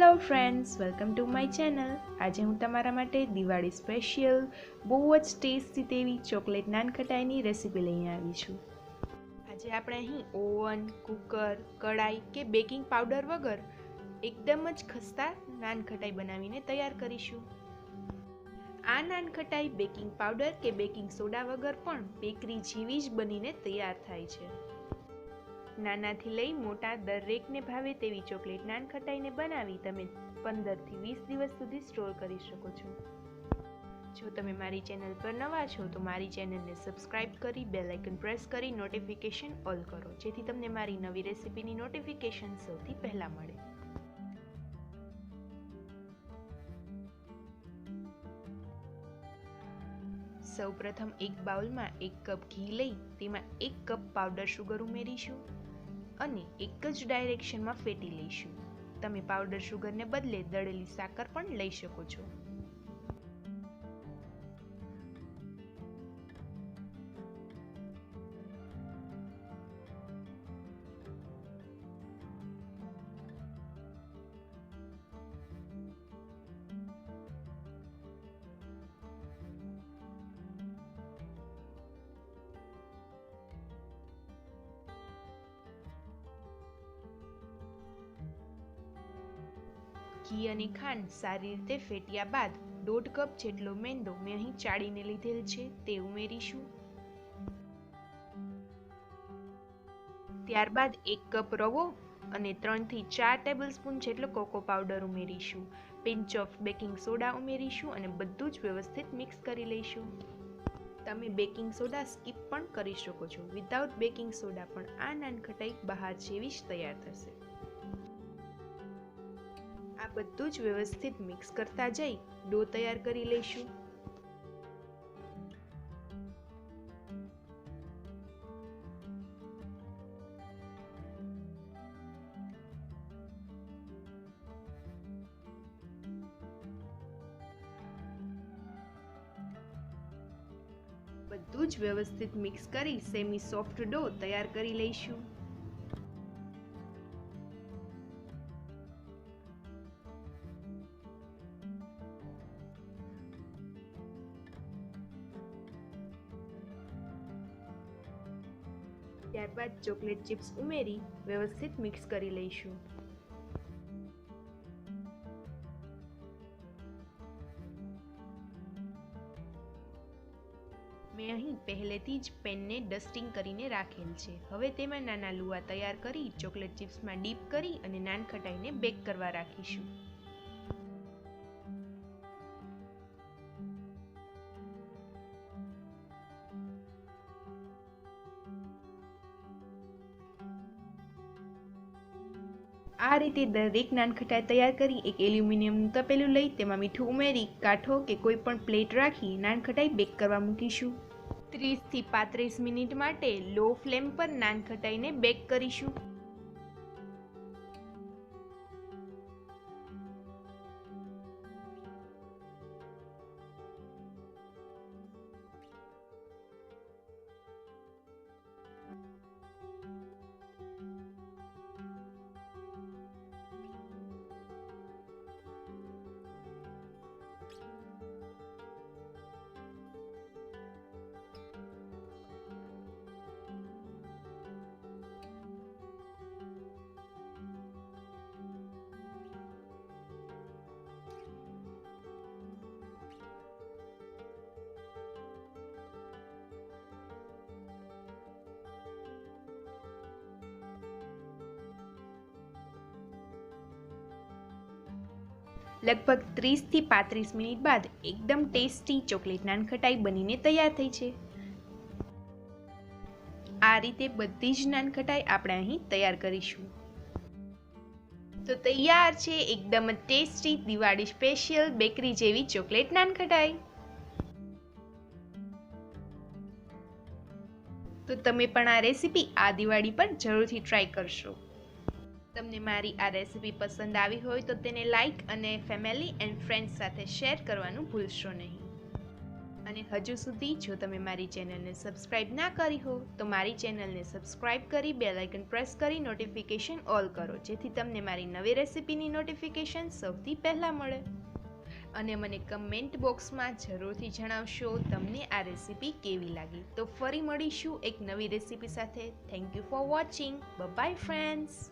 Hello friends, welcome to my channel. આજે હું તમારા માટે દિવાળી સ્પેશિયલ બહુ જ ટેસ્ટી તેવી ચોકલેટ નાનખટાઈની રેસીપી લઈને આવી છું। આજે આપણે અહીં ઓવન, કુકર, કડાઈ કે બેકિંગ પાવડર વગર એકદમ જ ખસ્તા નાનખટાઈ બનાવીને તૈયાર કરીશું। આ નાનખટાઈ બેકિંગ પાવડર કે બેકિંગ સોડા વગર પણ બેકરી જેવી જ બનીને તૈયાર થાય છે। નાનાથી લઈ મોટા દરેકને ભાવે તેવી ચોકલેટ નાનખટાઈને બનાવી તમે 15 થી 20 દિવસ સુધી સ્ટોર કરી શકો છો। જો તમે મારી ચેનલ પર નવા છો તો મારી ચેનલને સબસ્ક્રાઇબ કરી બેલ આઇકન પ્રેસ કરી નોટિફિકેશન ઓલ કરો, જેથી તમને મારી નવી રેસીપીની નોટિફિકેશન સૌથી પહેલા મળે। સૌપ્રથમ એક બાઉલમાં 1 કપ ઘી લઈ તેમાં 1 કપ પાવડર સુગર ઉમેરીશું અને એક જ ડાયરેક્શનમાં ફેટી લઈશું। તમે પાવડર સુગરને બદલે દળેલી સાકર પણ લઈ શકો છો। ઘી અને ખાંડ સારી રીતે ફેટ્યા બાદ 1.5 કપ જેટલો મેંદો મેં અહીં ચાળીને લીધેલ છે તે ઉમેરીશું। ત્યારબાદ 1 કપ રવો અને 3 થી 4 ટેબલસ્પૂન જેટલો કોકો પાવડર ઉમેરીશું। પિંચ ઓફ બેકિંગ સોડા ઉમેરીશું અને બધું જ વ્યવસ્થિત મિક્સ કરી લઈશું। તમે બેકિંગ સોડા સ્કીપ પણ કરી શકો છો। વિધાઉટ બેકિંગ સોડા પણ આ નાનખટાઈ બહાર જેવી જ તૈયાર થશે। આ બધું જ વ્યવસ્થિત મિક્સ કરતા જઈ ડો તૈયાર કરી લઈશું। બધું જ વ્યવસ્થિત મિક્સ કરી સેમી સોફ્ટ ડો તૈયાર કરી લઈશું। ત્યારબાદ ચોકલેટ ચિપ્સ ઉમેરી વ્યવસ્થિત મિક્સ કરી લઈશું। મેં અહીં પહેલેથી જ પેનને ડસ્ટિંગ કરીને રાખેલ છે। હવે તેમાં નાના લુવા તૈયાર કરી ચોકલેટ ચિપ્સમાં ડીપ કરી અને નાનખટાઈને બેક કરવા રાખીશું। આ રીતે દરેક નાનખટાઈ તૈયાર કરી એક એલ્યુમિનિયમનું તપેલું લઈ તેમાં મીઠું ઉમેરી કાંઠો કે કોઈ પણ પ્લેટ રાખી નાનખટાઈ બેક કરવા મૂકીશું। 30 થી 35 મિનિટ માટે લો ફ્લેમ પર નાનખટાઈને બેક કરીશું। લગભગ 30 થી 35 મિનિટ બાદ એકદમ ટેસ્ટી ચોકલેટ નાનખટાઈ બનીને તૈયાર થઈ છે। આ રીતે બધી જ નાનખટાઈ આપણે અહીં તૈયાર કરીશું। તો તૈયાર છે એકદમ ટેસ્ટી દિવાળી સ્પેશિયલ બેકરી જેવી ચોકલેટ નાનખટાઈ। તો તમે પણ આ રેસીપી આ દિવાળી પર જરૂરથી ટ્રાય કરશો। તમને મારી આ રેસીપી પસંદ આવી હોય તો તેને લાઈક અને ફેમિલી એન્ડ ફ્રેન્ડ્સ સાથે શેર કરવાનું ભૂલશો નહીં। અને હજુ સુધી જો તમે મારી ચેનલને સબસ્ક્રાઇબ ના કરી હો તો મારી ચેનલને સબસ્ક્રાઇબ કરી બેલ આઇકન પ્રેસ કરી નોટિફિકેશન ઓલ કરો, જેથી તમને મારી નવી રેસિપીની નોટિફિકેશન સૌથી પહેલાં મળે. અને મને કમેન્ટ બોક્સમાં જરૂરથી જણાવશો તમને આ રેસિપી કેવી લાગી. તો ફરી મળીશું એક નવી રેસિપી સાથે. Thank you for watching. By friends.